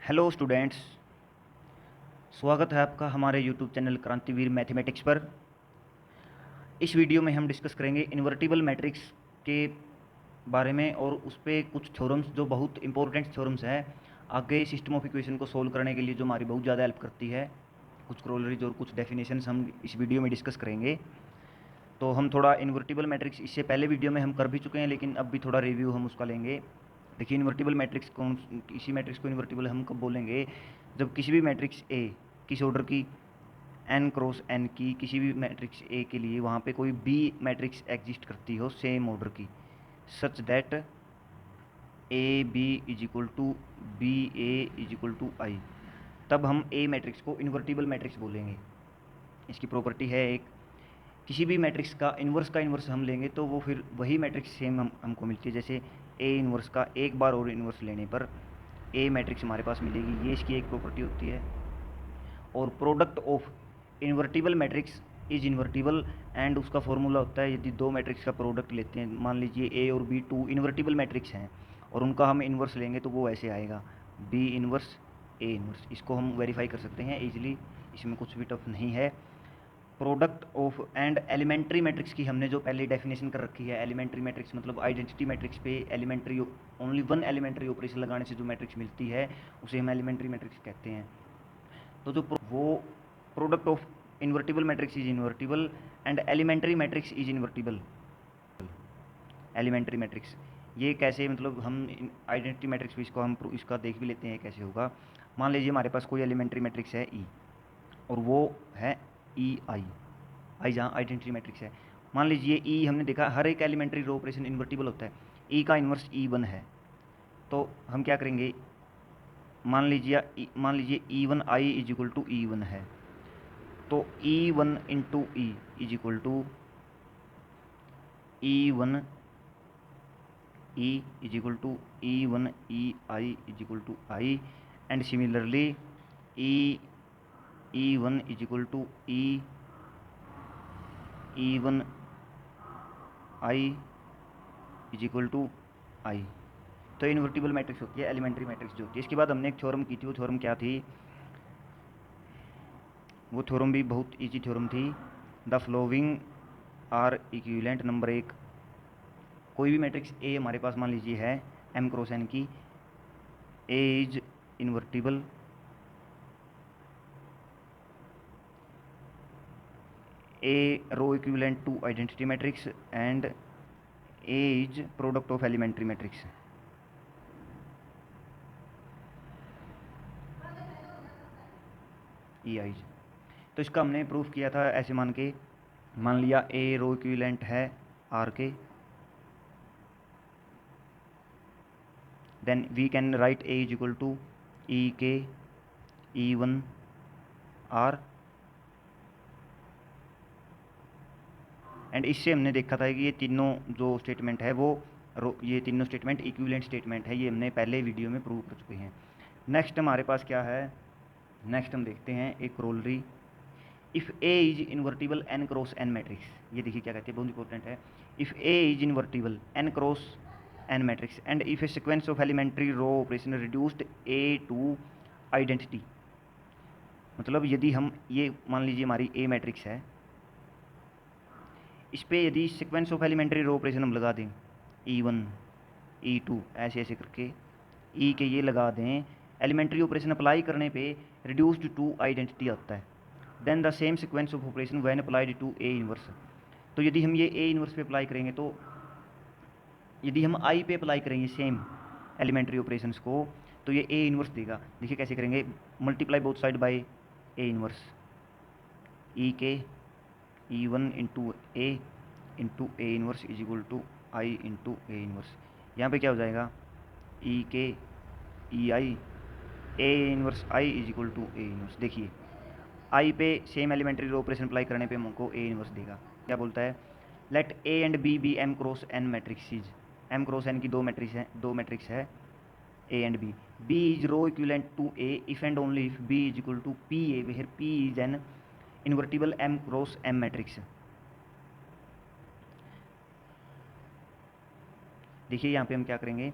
Hello students, स्वागत है आपका हमारे यूट्यूब चैनल क्रांतिवीर मैथमेटिक्स पर। इस वीडियो में हम डिस्कस करेंगे इन्वर्टिबल मैट्रिक्स के बारे में और उस पे कुछ थ्योरम्स जो बहुत इंपॉर्टेंट थ्योरम्स हैं आगे सिस्टम ऑफ इक्वेशन को सोल्व करने के लिए, जो हमारी बहुत ज़्यादा हेल्प करती है। कुछ क्रोलरीज और कुछ डेफिनेशंस हम इस वीडियो में डिस्कस करेंगे। तो हम थोड़ा इन्वर्टिबल मैट्रिक्स इससे पहले वीडियो में हम कर भी चुके हैं, लेकिन अब भी थोड़ा रिव्यू हम उसका लेंगे। देखिए, इन्वर्टिबल मैट्रिक्स कौन, इसी मैट्रिक्स को इन्वर्टिबल हम कब बोलेंगे? जब किसी भी मैट्रिक्स ए किस ऑर्डर की एन क्रॉस एन की किसी भी मैट्रिक्स ए के लिए वहाँ पे कोई बी मैट्रिक्स एग्जिस्ट करती हो सेम ऑर्डर की, such that A B is equal to B A is equal to I, तब हम ए मैट्रिक्स को इन्वर्टिबल मैट्रिक्स बोलेंगे। इसकी प्रॉपर्टी है एक, किसी भी मैट्रिक्स का इन्वर्स हम लेंगे तो वो फिर वही मैट्रिक्स सेम हमको मिलती है। जैसे ए इन्वर्स का एक बार और इन्वर्स लेने पर ए मैट्रिक्स हमारे पास मिलेगी, ये इसकी एक प्रॉपर्टी होती है। और product of invertible matrix is invertible, and उसका फॉर्मूला होता है, यदि दो मैट्रिक्स का प्रोडक्ट लेते हैं, मान लीजिए ए और बी टू इन्वर्टिबल मैट्रिक्स हैं और उनका हम इन्वर्स लेंगे तो वो ऐसे आएगा, बी इन्वर्स ए इन्वर्स। इसको हम वेरीफाई कर सकते हैं इजीली, इसमें कुछ भी टफ नहीं है। Product of and elementary matrix की हमने जो पहले डेफिनेशन कर रखी है, एलिमेंट्री मैट्रिक्स मतलब आइडेंटिटी मैट्रिक्स पे elementary only one elementary operation लगाने से जो मैट्रिक्स मिलती है उसे हम एलिमेंट्री मैट्रिक्स कहते हैं। तो जो वो product of invertible matrix is invertible and elementary matrix is invertible. Elementary matrix ये कैसे, मतलब हम आइडेंटिटी मैट्रिक्स भी इसको हम इसका देख भी लेते हैं कैसे होगा। मान लीजिए हमारे पास कोई एलिमेंट्री मैट्रिक्स है ई और वो है ई आई, आई जहाँ आइडेंटिटी मैट्रिक्स है। मान लीजिए ई हमने देखा हर एक एलिमेंट्री रो ऑपरेशन इन्वर्टिबल होता है, ई का इन्वर्स ई वन है, तो हम क्या करेंगे, मान लीजिए E one I is equal to E one है, तो E one into E is equal to E one E is equal to E one E I is equal to I, and similarly E one is equal to E one I is equal to I. तो invertible matrix होती है, elementary matrix जो होती है। इसके बाद हमने एक थ्योरम की थी, वो थ्योरम क्या थी? वो थ्योरम भी बहुत इजी थ्योरम थी। The following are equivalent, number एक, कोई भी मैट्रिक्स ए हमारे पास मान लीजिए है एम क्रॉस एन की, A is invertible, A row equivalent to identity matrix and A is product of elementary matrix. E I, तो इसका हमने प्रूफ किया था ऐसे मान के, मान लिया ए रो इक्विवेलेंट है आर के, then we can write A is equal to E K E one are, and इससे हमने देखा था कि ये तीनों जो स्टेटमेंट है वो ये तीनों स्टेटमेंट इक्विवेलेंट स्टेटमेंट है, ये हमने पहले वीडियो में प्रूव कर चुके हैं। नेक्स्ट हमारे पास क्या है, नेक्स्ट हम देखते हैं एक corollary, if A is invertible N cross N matrix. ये देखिए क्या कहते हैं, बहुत इंपॉर्टेंट है। If A is invertible N cross N matrix and if a sequence of elementary row operation reduced A to identity, मतलब यदि हम ये मान लीजिए हमारी ए मैट्रिक्स है, इस पर यदि sequence of elementary row operation हम लगा दें, ई वन ई टू ऐसे ऐसे करके ई के ये लगा दें, एलिमेंट्री ऑपरेशन अप्लाई करने पे रिड्यूस्ड टू आइडेंटिटी आता है, then the same sequence of operation when applied to A inverse. तो यदि हम ये ए इनवर्स पे अप्लाई करेंगे, तो यदि हम आई पे अप्लाई करेंगे सेम एलिमेंट्री ऑपरेशंस को, तो ये ए इनवर्स देगा। देखिए कैसे करेंगे, multiply both side by A inverse, E K E one into A inverse is equal to I into A inverse. यहाँ पे क्या हो जाएगा, E K E I A inverse I is equal to A inverse. देखिए I पे same elementary operation apply करने पे हमको ए इनवर्स देगा। क्या बोलता है, let A and B M cross N matrices, M cross N की दो मैट्रिक्स है A and B is row equivalent to A if and only if B is equal to P A, where P is an invertible M cross M matrix. देखिए यहाँ पे हम क्या करेंगे,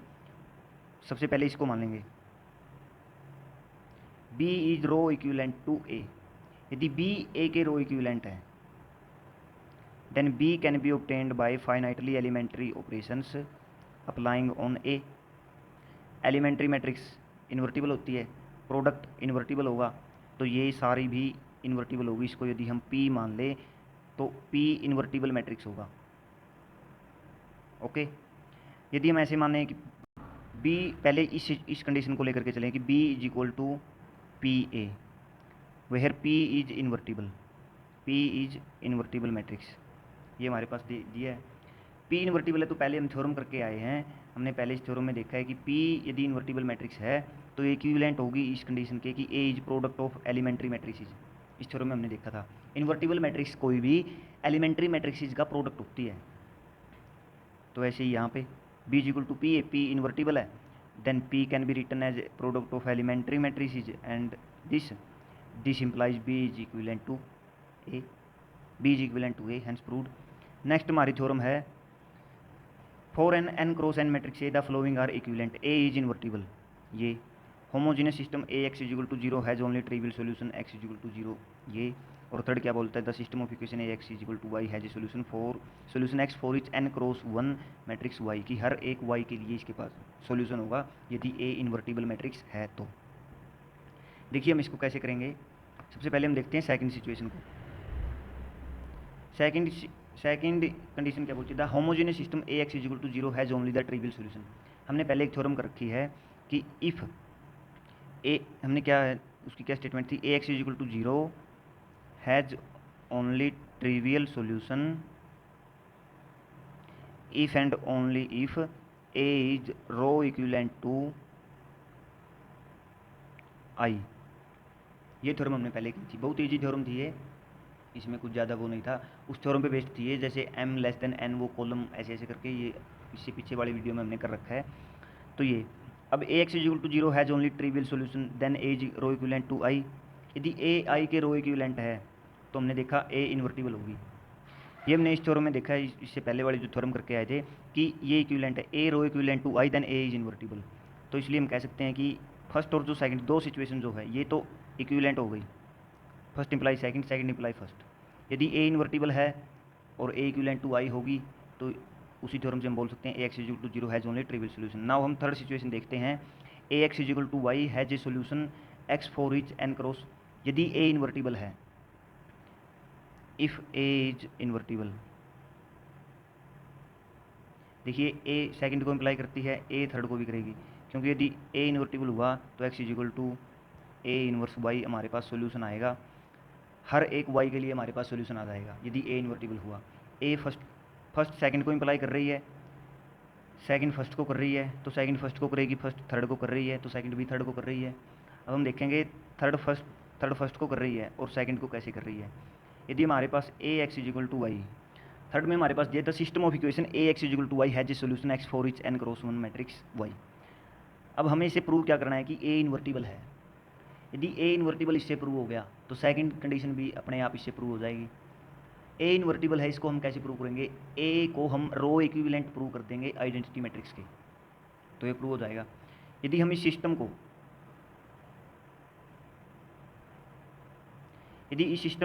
सबसे पहले इसको मान लेंगे, B is row equivalent to A, यदि बी ए के रो इक्विवेलेंट है, then B can be obtained by finitely elementary operations applying on A. Elementary matrix invertible होती है, प्रोडक्ट इन्वर्टिबल होगा, तो ये सारी भी इन्वर्टिबल होगी। इसको यदि हम P मान ले तो P इन्वर्टिबल मैट्रिक्स होगा। ओके, यदि हम ऐसे माने कि B, पहले इस कंडीशन को लेकर के चलें कि B is equal to P A, where P is invertible, P is invertible matrix, ये हमारे पास दिया है। P इन्वर्टिबल है तो पहले हम थ्योरम करके आए हैं, हमने पहले इस थ्योरम में देखा है कि P यदि इन्वर्टिबल मैट्रिक्स है तो इक्विवेलेंट होगी इस कंडीशन के कि A is product of elementary matrix. इस थ्योरम में हमने देखा था इन्वर्टिबल मैट्रिक्स कोई भी एलिमेंट्री मैट्रिक्स का प्रोडक्ट होती है। तो ऐसे ही यहाँ पे B is equal to P A, P invertible है, then P can be written as product of elementary matrix and this implies B is equivalent to A, B is equivalent to A, hence proved. Next हमारी theorem है for an N cross N matrix A the following are equivalent, A is invertible, ये homogeneous system A x is equal to zero has only trivial solution x is equal to zero, ये। और third क्या बोलता है, the system of equation A x is equal to Y has a solution for solution x for each N cross one matrix Y, की हर एक Y के लिए इसके पास सॉल्यूशन होगा यदि ए इन्वर्टिबल मैट्रिक्स है तो। देखिए हम इसको कैसे करेंगे, सबसे पहले हम देखते हैं सेकंड सिचुएशन को। सेकंड कंडीशन क्या बोलती है, the homogeneous system A x is equal to zero has only the trivial solution. हमने पहले एक थ्योरम कर रखी है कि इफ़ ए, हमने क्या है उसकी क्या स्टेटमेंट थी, A x is equal to zero has only trivial solution if and only if A is row equivalent to I. ये थ्योरम हमने पहले की थी, बहुत ईजी थ्योरम थी ये, इसमें कुछ ज़्यादा वो नहीं था, उस थ्योरम पे बेस्ड थी ये। जैसे m लेस देन n वो कॉलम ऐसे ऐसे करके, ये इससे पीछे वाली वीडियो में हमने कर रखा है। तो ये अब A x is equal to zero has only trivial solution then A is row equivalent to I. यदि ए आई के रो इक्विवेलेंट है तो हमने देखा ए इन्वर्टिबल होगी, ये हमने इस थ्योरम में देखा है, इससे पहले वाले जो थ्योरम करके आए थे कि ये इक्विवेलेंट है, A row equivalent to I then A is invertible. तो इसलिए हम कह सकते हैं कि फर्स्ट और जो सेकंड दो सिचुएशन जो है ये तो इक्विवेलेंट हो गई, first imply second, second imply first. यदि ए इन्वर्टिबल है और ए इक्विवेलेंट टू आई होगी तो उसी थ्योरम से हम बोल सकते हैं A x is equal to zero has only trivial solution. Now हम थर्ड सिचुएशन देखते हैं, A x is equal to Y has a solution x for each N cross, यदि ए इन्वर्टिबल है, इफ ए इज इन्वर्टिबल। देखिए A second को imply करती है, ए third को भी करेगी, क्योंकि यदि ए इन्वर्टिबल हुआ तो X is equal to A inverse Y हमारे पास सॉल्यूशन आएगा, हर एक वाई के लिए हमारे पास सॉल्यूशन आ जाएगा यदि ए इन्वर्टिबल हुआ। ए फर्स्ट सेकंड को इम्प्लाई कर रही है, सेकंड फर्स्ट को कर रही है तो सेकंड फर्स्ट को करेगी, फर्स्ट थर्ड को कर रही है तो सेकंड भी थर्ड को कर रही है। अब हम देखेंगे थर्ड फर्स्ट को कर रही है और सेकंड को कैसे कर रही है। यदि हमारे पास A x is equal to y, third में हमारे पास दिया the system of equation A x is equal to Y has a solution x for each N cross one matrix y. अब हमें इसे प्रूव क्या करना है कि ए इन्वर्टिबल है। यदि ए इन्वर्टिबल इससे प्रूव हो गया तो सेकंड कंडीशन भी अपने आप इससे प्रूव हो जाएगी। ए इन्वर्टिबल है, इसको हम कैसे प्रूव करेंगे, ए को हम रो इक्विवेलेंट प्रूव कर देंगे आइडेंटिटी मैट्रिक्स के, तो ये प्रूव हो जाएगा। यदि हम इस सिस्टम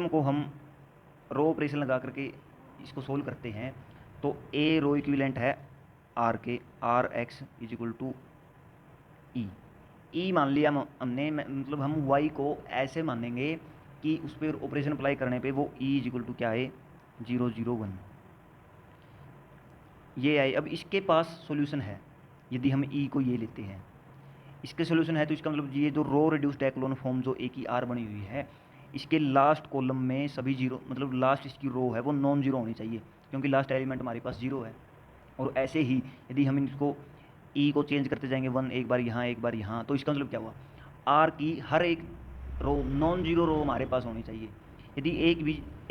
को हम रो ऑपरेशन लगा करके इसको सोल्व करते हैं तो ए रो इक्विवेलेंट है आर के, R x is equal to e मान लिया हमने, मतलब हम वाई को ऐसे मानेंगे कि उस पर ऑपरेशन अप्लाई करने पे वो ई इज इक्वल टू क्या है 001, ये आए। अब इसके पास सॉल्यूशन है, यदि हम ई को ये लेते हैं, इसके सॉल्यूशन है तो इसका मतलब ये जो रो रिड्यूस्ड एक्लोन फॉर्म जो ए की आर बनी हुई है, इसके लास्ट कॉलम में सभी जीरो, मतलब लास्ट इसकी रो है वो नॉन जीरो होनी चाहिए, क्योंकि लास्ट एलिमेंट हमारे पास जीरो है। और ऐसे ही यदि हम इसको ई को चेंज करते जाएंगे, वन एक बार यहाँ एक बार यहाँ, तो इसका मतलब क्या हुआ, आर की हर एक रो नॉन जीरो रो हमारे पास होनी चाहिए। यदि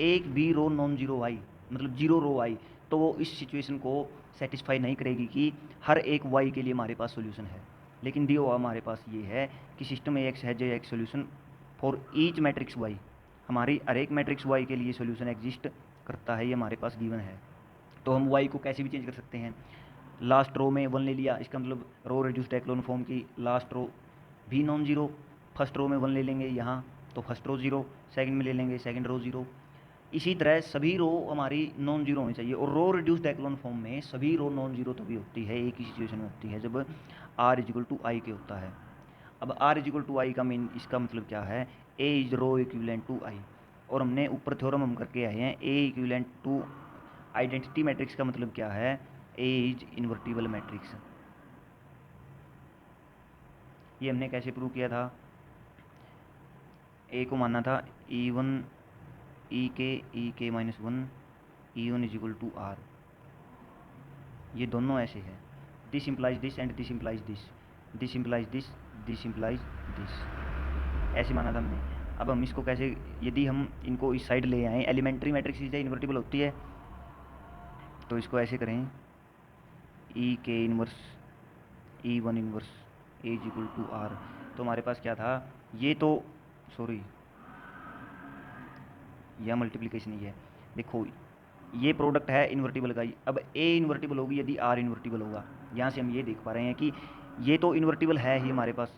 एक भी रो नॉन जीरो आई, मतलब जीरो रो आई, तो वो इस सिचुएशन को सेटिस्फाई नहीं करेगी कि हर एक वाई के लिए हमारे पास सोल्यूशन है। लेकिन डी ओ हमारे पास ये है कि सिस्टम ए एक्स है जे x solution for each matrix y, हमारी हर एक मैट्रिक्स वाई के लिए सोल्यूशन एग्जिस्ट करता है, ये हमारे पास गिवन है। तो हम वाई को कैसे भी चेंज कर सकते हैं, लास्ट रो में वन ले लिया, इसका मतलब रो रिड्यूस्ड एक्लोन फॉर्म की लास्ट रो भी नॉन जीरो, फर्स्ट रो में 1 ले लेंगे यहाँ, तो फर्स्ट रो 0, सेकंड में ले लेंगे सेकंड रो 0। इसी तरह सभी रो हमारी नॉन जीरो होनी चाहिए, और रो रिड्यूस्ड एक्लोन फॉर्म में सभी रो नॉन जीरो तभी होती है, एक ही सिचुएशन में होती है, जब r इजिकल टू आई के होता है। अब r इजिकल टू आई का मीन, इसका मतलब क्या है, a is row equivalent to i, और हमने ऊपर थ्योरम हम करके आए हैं a equivalent to identity matrix का मतलब क्या है, a इज इन्वर्टिबल मैट्रिक्स। ये हमने कैसे प्रूव किया था, a को मानना था e1 e k minus 1 e1 is equal to r, ये दोनों ऐसे है, this implies this and this implies this, this implies this, this implies this, ऐसे माना था हमने। अब हम इसको कैसे, यदि हम इनको इस साइड ले आएँ, एलिमेंट्री मैट्रिक्स इज इन्वर्टिबल होती है, तो इसको ऐसे करें e k inverse e1 inverse a is equal to r, तो हमारे पास क्या था, ये तो सॉरी यह मल्टीप्लिकेशन ही है, देखो ये प्रोडक्ट है इन्वर्टिबल का, अब a इन्वर्टिबल होगी यदि r इन्वर्टिबल होगा, यहाँ से हम ये देख पा रहे हैं कि ये तो इन्वर्टिबल है ही हमारे पास,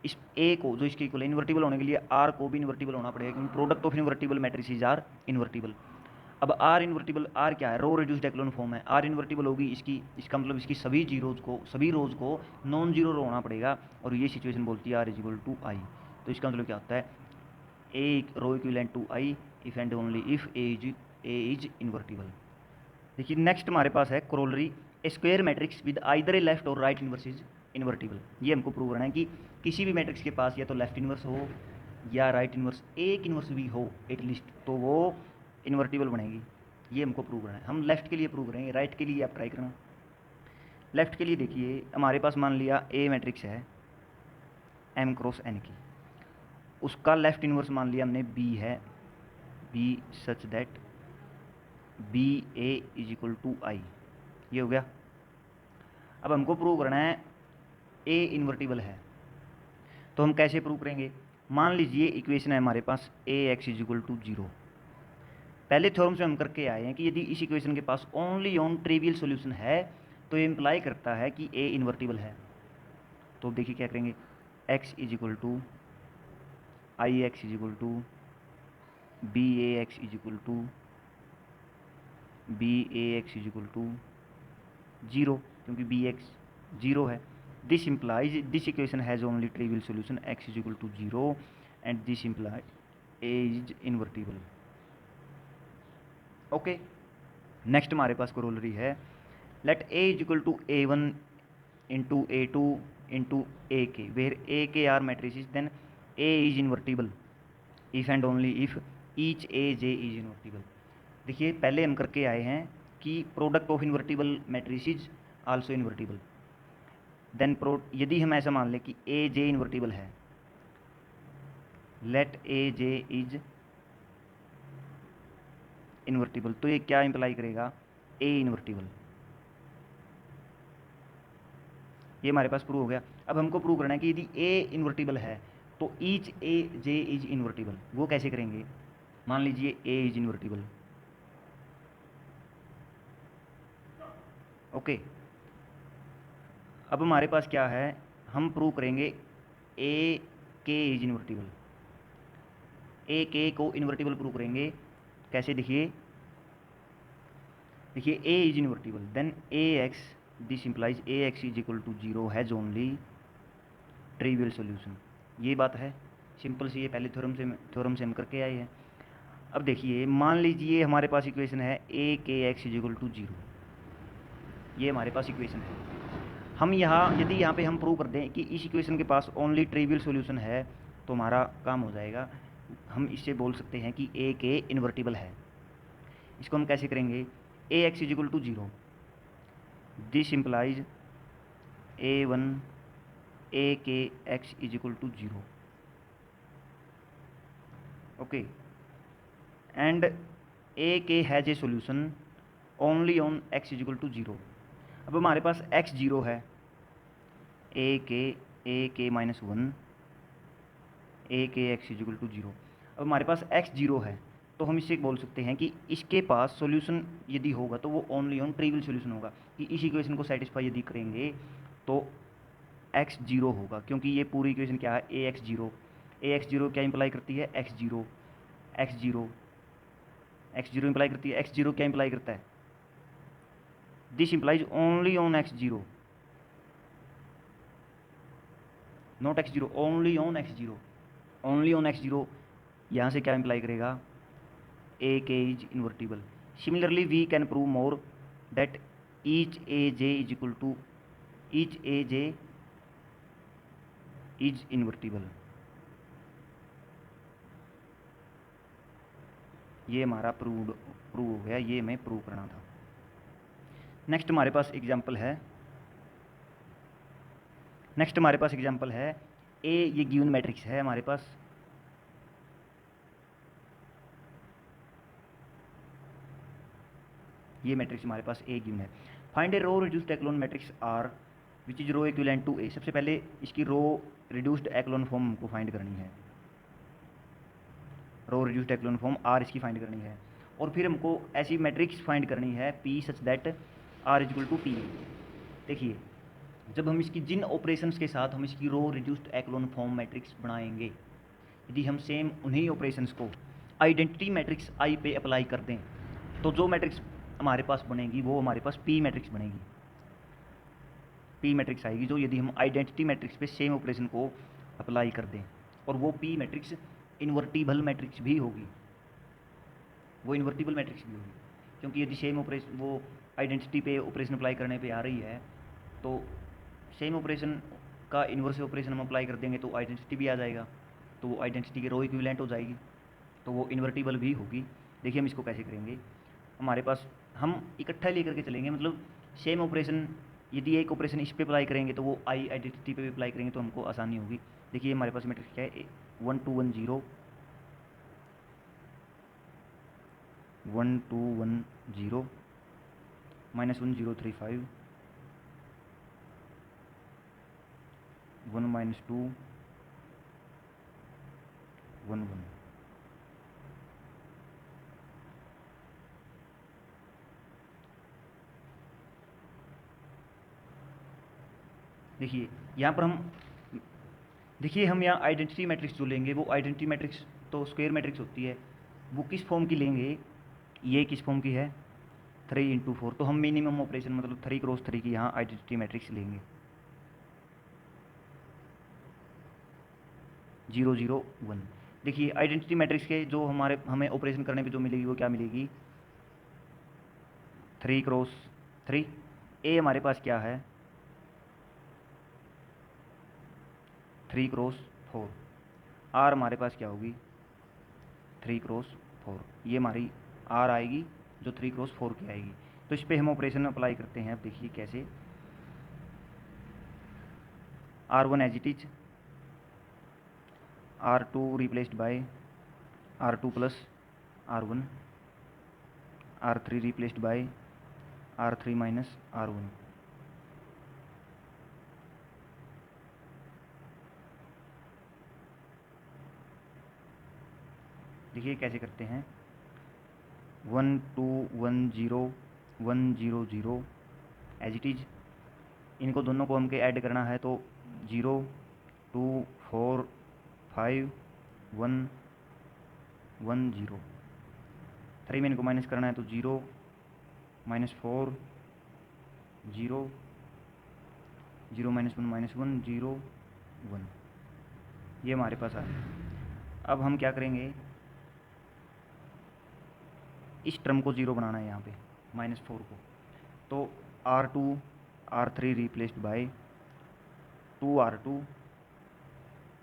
इस a को जो इसके इक्वल इन्वर्टिबल होने के लिए r को भी इन्वर्टिबल होना पड़ेगा, क्योंकि product of invertible matrices are invertible. अब r इन्वर्टिबल, r क्या है, रो रिड्यूस्ड एक्लोन फॉर्म है, r इन्वर्टिबल होगी इसकी, इसका मतलब इसकी सभी रोज को नॉन जीरो रो होना पड़ेगा, और ये सिचुएशन बोलती है r is equal to I. तो इसका मतलब क्या होता है, a row equivalent to i if and only if a is invertible. देखिए नेक्स्ट हमारे पास है corollary, a square matrix with either a left or right inverse is invertible. ये हमको प्रूव करना है कि किसी भी मैट्रिक्स के पास या तो लेफ्ट इन्वर्स हो या राइट इन्वर्स, एक इन्वर्स भी हो एटलीस्ट, तो वो इन्वर्टिबल बनेगी, ये हमको प्रूव करना है। हम लेफ्ट के लिए प्रूव करेंगे, राइट के लिए आप ट्राई करना। लेफ्ट के लिए देखिए हमारे पास मान लिया ए मैट्रिक्स है m क्रॉस n की, उसका लेफ्ट इन्वर्स मान लिया हमने b है, b such that B A is equal to I, ये हो गया। अब हमको प्रूव करना है ए इन्वर्टिबल है, तो हम कैसे प्रूव करेंगे, मान लीजिए इक्वेशन है हमारे पास A x is equal to 0। पहले थ्योरम से हम करके आए हैं कि यदि इस इक्वेशन के पास ओनली ऑन ट्रिवियल सॉल्यूशन है, तो ये इम्प्लाई करता है कि ए इन्वर्टिबल है। तो देखिए क्या करेंगे, x is equal to I x is equal to B A x is equal to B A x is equal to 0, क्योंकि बी एक्स 0 है। This implies this equation has only trivial solution x is equal to 0 and this implies A is invertible. Okay, next हमारे पास corollary है, let A is equal to a1 into a2 into A K, where A के are matrices, then A is invertible if and only if each A J is invertible. देखिए पहले हम करके आए हैं कि product of invertible matrices also invertible, then यदि हम ऐसा मान लें कि ए जे इन्वर्टिबल है, let A J is invertible, तो ये क्या इंप्लाई करेगा, ए इन्वर्टिबल। ये हमारे पास प्रूव हो गया। अब हमको प्रूव करना है कि यदि ए इन्वर्टिबल है तो each A J is invertible. वो कैसे करेंगे, मान लीजिए ए इज इन्वर्टिबल, ओके। अब हमारे पास क्या है, हम प्रूव करेंगे ए के इज इन्वर्टिबल, ए के को इन्वर्टिबल प्रूव करेंगे कैसे, देखिए A is invertible, then A x, this implies A x is equal to 0 has only trivial solution. ये बात है सिंपल सी, ये पहले थ्योरम से हम करके आए हैं। अब देखिए मान लीजिए हमारे पास इक्वेशन है ए K x is equal to 0, ये हमारे पास इक्वेशन है। हम यदि यहाँ पे हम प्रूव कर दें कि इस इक्वेशन के पास ओनली ट्रिवियल सॉल्यूशन है, तो हमारा काम हो जाएगा। हम इससे बोल सकते हैं कि ए के इन्वर्टिबल है। इसको हम कैसे करेंगे, A x is equal to 0, this implies a1 A K x is equal to 0, okay, and A K has a solution only on x is equal to 0। अब हमारे पास x 0 है, ए के minus 1 A K x is equal to 0। अब हमारे पास x 0 है, तो हम इससे बोल सकते हैं कि इसके पास सॉल्यूशन यदि होगा तो वो ओनली ऑन ट्रिवियल सॉल्यूशन होगा, कि इस इक्वेशन को सेटिस्फाई यदि करेंगे तो x 0 होगा, क्योंकि ये पूरी इक्वेशन क्या है, ए एक्स 0, ए एक्स जीरो क्या इंप्लाई करती है, एक्स जीरो इंप्लाई करती है, एक्स जीरो क्या इंप्लाई करता है, this implies only on x zero, not x zero, only on x zero, only on x zero. यहाँ से क्या इंप्लाई करेगा, A K is invertible. Similarly we can prove more that each A J is equal to each A J is invertible. ये हमारा prove हो गया, ये हमें प्रूव करना था। नेक्स्ट हमारे पास एग्जाम्पल है, ए ये गिवन मैट्रिक्स है हमारे पास, ये मैट्रिक्स हमारे पास ए गिवन है। Find A row reduced echelon matrix R which is row equivalent to A. सबसे पहले इसकी रो रिड्यूस्ड एक्लोन फॉर्म हमको फाइंड करनी है, row reduced echelon form R इसकी फाइंड करनी है, और फिर हमको ऐसी मैट्रिक्स फाइंड करनी है P such that R is equal to P. देखिए जब हम इसकी जिन ऑपरेशंस के साथ हम इसकी row reduced echelon form matrix बनाएंगे, यदि हम सेम उन्हीं ऑपरेशंस को आइडेंटिटी मैट्रिक्स आई पे अप्लाई कर दें, तो जो मैट्रिक्स हमारे पास बनेगी वो हमारे पास पी मैट्रिक्स बनेगी, पी मैट्रिक्स आएगी जो यदि हम आइडेंटिटी मैट्रिक्स पे सेम ऑपरेशन को अप्लाई कर दें, और वो पी मैट्रिक्स इन्वर्टिबल मैट्रिक्स भी होगी, वो इन्वर्टिबल मैट्रिक्स भी होगी, क्योंकि यदि सेम ऑपरेशन वो आइडेंटिटी पे ऑपरेशन अप्लाई करने पे आ रही है, तो सेम ऑपरेशन का इन्वर्स ऑपरेशन हम अप्लाई कर देंगे तो आइडेंटिटी भी आ जाएगा, तो वो आइडेंटिटी के रो इक्विवेलेंट हो जाएगी, तो वो इन्वर्टिबल भी होगी। देखिए हम इसको कैसे करेंगे, हमारे पास हम इकट्ठा लेकर के चलेंगे, मतलब सेम ऑपरेशन यदि एक ऑपरेशन इस पे अप्लाई करेंगे तो वो आई आइडेंटिटी पे भी अप्लाई करेंगे तो हमको आसानी होगी। देखिए हमारे पास मैट्रिक्स क्या है, 1 2 1 0 1 2 1 0 -1 0 3 5 1 -2 1 1। देखिए यहाँ पर हम यहाँ आइडेंटिटी मैट्रिक्स जो लेंगे वो आइडेंटिटी मैट्रिक्स तो स्क्वायर मैट्रिक्स होती है, वो किस फॉर्म की लेंगे, ये किस फॉर्म की है, 3 × 4, तो हम मिनिमम ऑपरेशन मतलब 3 × 3 की यहाँ आइडेंटिटी मैट्रिक्स लेंगे, 0 0 1। देखिए आइडेंटिटी मैट्रिक्स के जो हमें ऑपरेशन करने पे जो मिलेगी वो क्या मिलेगी, 3 × 3। ए हमारे पास क्या है, 3 × 4। आर हमारे पास क्या होगी, 3 × 4। ये हमारी आर आएगी जो 3 × 4 की आएगी। तो इस पर हम ऑपरेशन अप्लाई करते हैं। अब देखिए कैसे, R1 as it is, R2 replaced by R2 plus R1, R3 replaced by R3 minus R1। देखिए कैसे करते हैं, 1 2 1 0 1 0 0 एज इट इज, इनको दोनों को हमको ऐड करना है तो 0 2 4 5 1 1 0। 3 में इनको माइनस करना है तो 0 -4 0 0 -1 -1 0 1, ये हमारे पास आ गया। अब हम क्या करेंगे, इस टर्म को 0 बनाना है यहाँ पे, -4 को, तो R2 R3 replaced by 2R2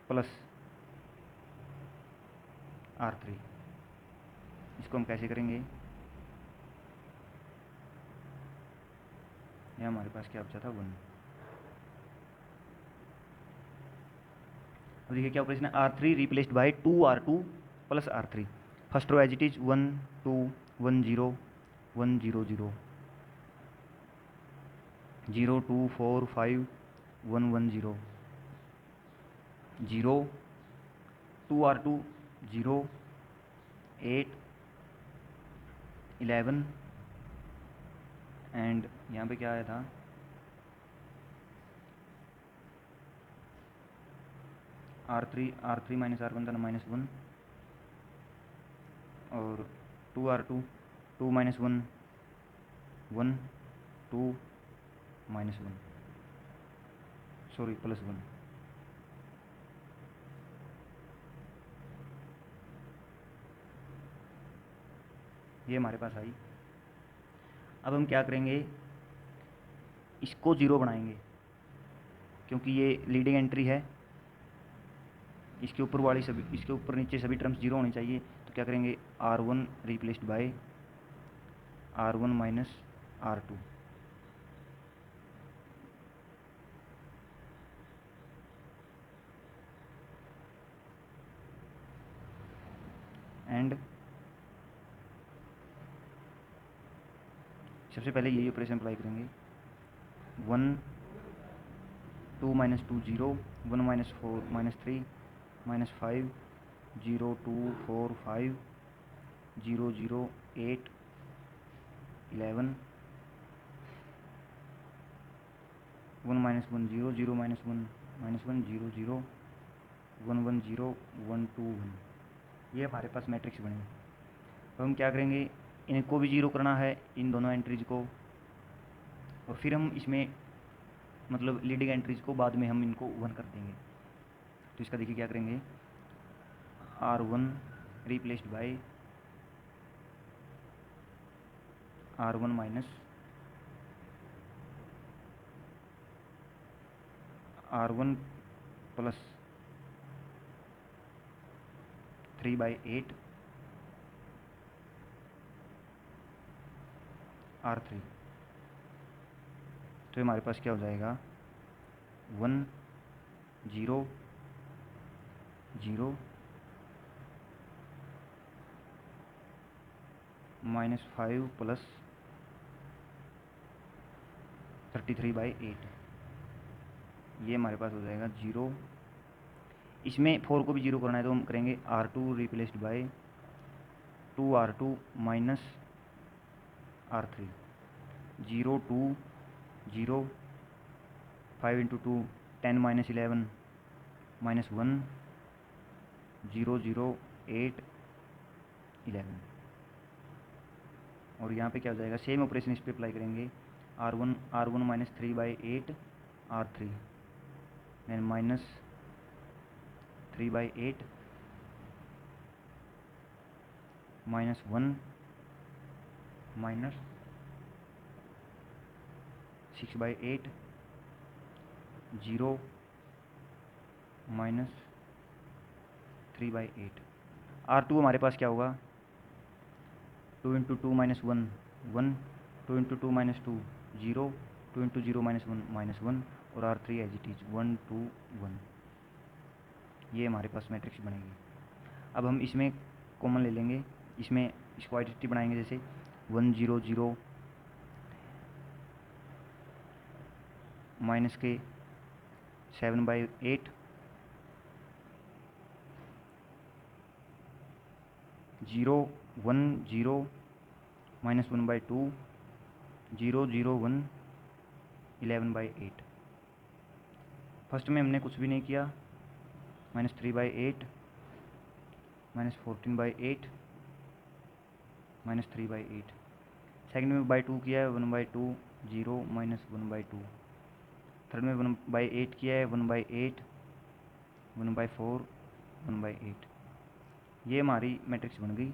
plus R3। इसको हम कैसे करेंगे, यह हमारे पास क्या बचा था, 1। अब देखिए क्या ऑपरेशन है, R3 replaced by 2R2 plus R3। First row as it is 1 2 1 0 1 0 0 0 2 4 5 1 1 0 0 2R2 0 8 11 and यहाँ पे क्या आया था, 2 R3 माइनस R1 था -1, और 2R2 2 माइनस 1 1 2 माइनस 1 सॉरी +1। ये हमारे पास आई। अब हम क्या करेंगे, इसको 0 बनाएंगे क्योंकि ये लीडिंग एंट्री है। इसके ऊपर नीचे सभी टर्म्स 0 होनी चाहिए। तो क्या करेंगे, R1 replaced by R1 minus R2। And सबसे पहले यही ऑपरेशन अप्लाई करेंगे। 1 2 minus 2 0 1 minus 4 minus 3 minus 5 0 2 4 5 0 0 8 11 1 minus 1 0 0 minus 1 0 0 1 1 0 1 2 1। ये हमारे पास मैट्रिक्स बनेगी। अब हम क्या करेंगे, इनको भी 0 करना है, इन दोनों एंट्रीज को, और फिर हम इसमें मतलब लीडिंग एंट्रीज को बाद में हम इनको 1 कर देंगे। तो इसका देखिए क्या करेंगे, R1 replaced by R1 minus R1 plus 3/8 R3। तो हमारे पास क्या हो जाएगा, 1 0 0 -5 प्लस 33/8। ये हमारे पास हो जाएगा 0। इसमें 4 को भी 0 करना है तो हम करेंगे R2 replaced by 2R2 minus R3। 0 2 0 5 into 2 10 minus 11 minus 1 0 0 8 11। और यहाँ पे क्या हो जाएगा, सेम ऑपरेशन इस पर अप्लाई करेंगे। R1 minus 3/8 R3 and minus 3/8 minus 1 minus 6/8 0 minus 3/8। R2 हमारे पास क्या होगा, 2 into 2 minus 1 1 2 into 2 minus 2 0 2 into 0 minus 1 -1 और R3 एज इट इज 1 2 1। ये हमारे पास मैट्रिक्स बनेगी। अब हम इसमें कॉमन ले लेंगे, इसमें इसको आइडेंटिटी बनाएंगे, जैसे 1 0 0 माइनस के 7/8 0 1 0 माइनस 1/2 0 0 1 11/8। फर्स्ट में हमने कुछ भी नहीं किया, -3/8 -14/8 -3/8। सेकंड में /2 किया है, 1/2 0 -1/2। थर्ड में 1/8 किया है, 1/8 1/4 1/8। ये हमारी मैट्रिक्स बन गई।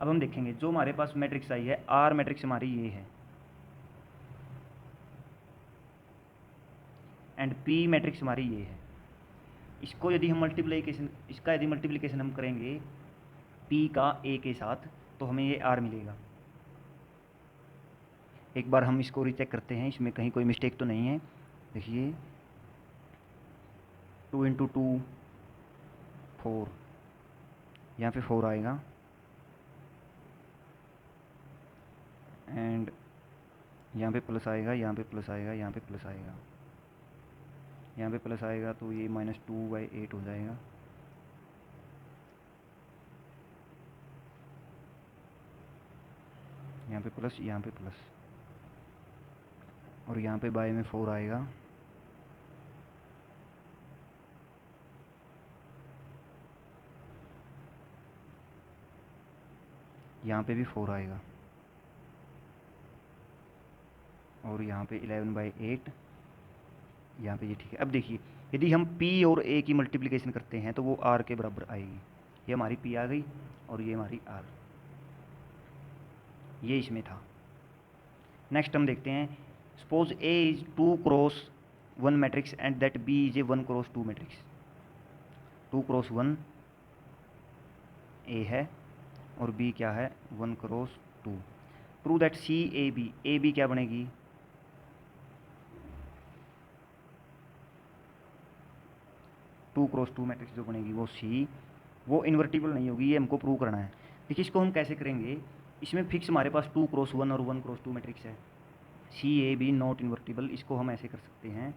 अब हम देखेंगे जो हमारे पास मैट्रिक्स आई है, R मैट्रिक्स हमारी ये है, एंड P मैट्रिक्स हमारी ये है। इसको यदि हम मल्टीप्लिकेशन हम करेंगे P का A के साथ, तो हमें ये R मिलेगा। एक बार हम इसको रीचेक करते हैं, इसमें कहीं कोई मिस्टेक तो नहीं है। देखिए 2 इंटू 2 4, यहाँ पे 4 आएगा, एंड यहाँ पे प्लस आएगा, यहाँ पे प्लस आएगा, यहाँ पे प्लस आएगा, यहाँ पे प्लस आएगा, तो ये -2/8 हो जाएगा। यहाँ पे प्लस, यहाँ पे प्लस। और यहाँ पे बाय में 4 आएगा, यहाँ पे भी 4 आएगा, और यहाँ पे 11/8, यहाँ पे ये ठीक है। अब देखिए यदि हम P और A की मल्टीप्लिकेशन करते हैं तो वो R के बराबर आएगी। ये हमारी P आ गई और ये हमारी R, ये इसमें था। नेक्स्ट हम देखते हैं, suppose A is 2x1 matrix and that B is a 1x2 matrix. 2x1 A है और B क्या है, 1x2। Prove that A B क्या बनेगी, 2x2 मैट्रिक्स जो बनेगी वो C, वो इन्वर्टिबल नहीं होगी, ये हमको प्रूव करना है। देखिए इसको हम कैसे करेंगे, इसमें फिक्स हमारे पास 2x1 और 1x2 मैट्रिक्स है, CAB नॉट इन्वर्टिबल। इसको हम ऐसे कर सकते हैं,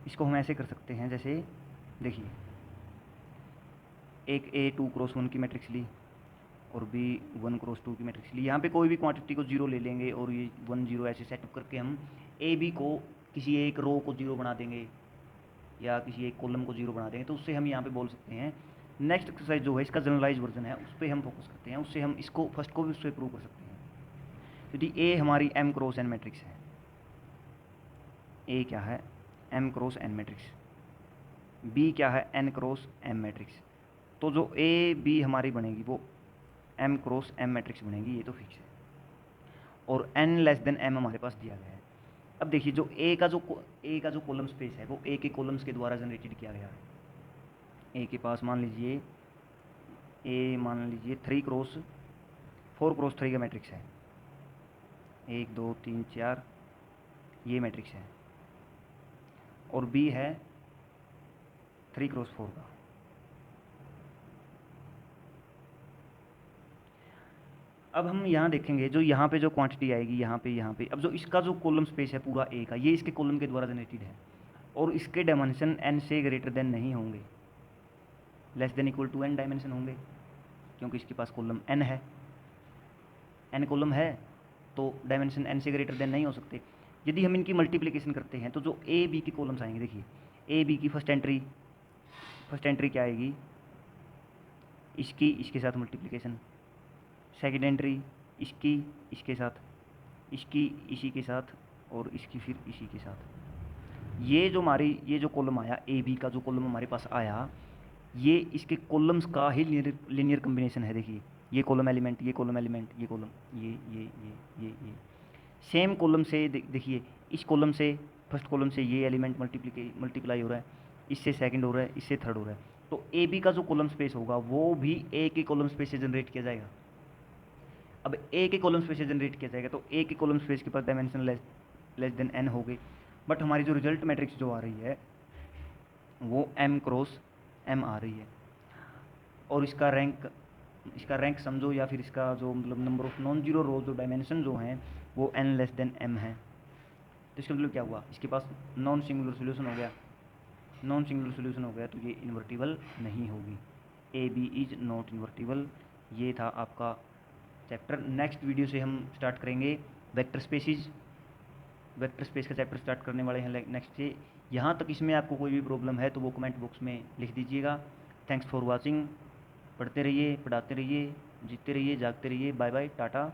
इसको हम ऐसे कर सकते हैं, जैसे देखिए एक A 2x1 की मैट्रिक्स ली और B 1x2 की मैट्रिक्स ली। यहाँ पे कोई भी क्वांटिटी को 0 ले लेंगे और ये 1 0 ऐसे सेटअप करके हम AB को किसी एक रो को 0 बना देंगे या किसी एक कॉलम को 0 बना देंगे, तो उससे हम यहाँ पे बोल सकते हैं। नेक्स्ट एक्सरसाइज जो है इसका जनरलाइज वर्जन है, उस पर हम फोकस करते हैं, उससे हम इसको फर्स्ट को भी उससे प्रूव कर सकते हैं। यदि A हमारी m×n मैट्रिक्स है, A क्या है m×n मैट्रिक्स, B क्या है n×m मैट्रिक्स, तो जो AB हमारी बनेगी वो m×m मैट्रिक्स बनेगी, ये तो फिक्स है। और n<m हमारे पास दिया गया है। अब देखिए जो A का जो कॉलम स्पेस है वो A के कॉलम्स के द्वारा जनरेटेड किया गया है। A के पास मान लीजिए 4x3 का मैट्रिक्स है, 1 2 3 4 ये मैट्रिक्स है, और B है 3x4 का। अब हम यहाँ देखेंगे जो यहाँ पे जो क्वांटिटी आएगी यहाँ पे, अब जो इसका जो कॉलम स्पेस है पूरा A का, ये इसके कॉलम के द्वारा जनरेटेड है और इसके डायमेंशन n से ग्रेटर देन नहीं होंगे, less than equal to n dimension होंगे, क्योंकि इसके पास कॉलम n है, n कॉलम है तो डायमेंशन n से ग्रेटर देन नहीं हो सकते। यदि हम इनकी मल्टीप्लिकेशन करते हैं तो जो A B की कॉलम्स आएंगे, देखिए A B की फर्स्ट एंट्री क्या आएगी, इसके साथ मल्टीप्लिकेशन, सेकेंड एंट्री इसके साथ, इसी के साथ, और इसकी फिर इसी के साथ। ये जो कॉलम आया ए बी का, जो कॉलम हमारे पास आया, ये इसके कॉलम्स का ही लीनियर कम्बिनेशन है। देखिए ये कॉलम एलिमेंट, ये कॉलम एलिमेंट, ये कॉलम, ये सेम कॉलम से देखिए इस कॉलम से, फर्स्ट कॉलम से ये एलिमेंट मल्टीप्लाई हो रहा है, इससे सेकंड हो रहा है, इससे थर्ड हो रहा है, तो ए बी का जो कॉलम स्पेस होगा वो भी ए के कॉलम स्पेस से जनरेट किया जाएगा। अब ए के कॉलम स्पेस से जनरेट किया जाएगा तो ए के कॉलम स्पेस के पास डायमेंशन लेस देन n हो गई, बट हमारी जो रिजल्ट मैट्रिक्स जो आ रही है वो m×m आ रही है, और इसका रैंक समझो, या फिर इसका जो मतलब नंबर ऑफ नॉन जीरो रो जो डायमेंशन जो हैं वो n<m है। तो इसका मतलब क्या हुआ, इसके पास नॉन सिंगुलर सोल्यूशन हो गया, तो ये इन्वर्टिबल नहीं होगी, A B is not invertible. ये था आपका चैप्टर। नेक्स्ट वीडियो से हम स्टार्ट करेंगे वेक्टर स्पेस का चैप्टर स्टार्ट करने वाले हैं नेक्स्ट से। यहाँ तक इसमें आपको कोई भी प्रॉब्लम है तो वो कमेंट बॉक्स में लिख दीजिएगा। Thanks for watching. पढ़ते रहिए, पढ़ाते रहिए, जीतते रहिए, जागते रहिए। Bye bye, Tata.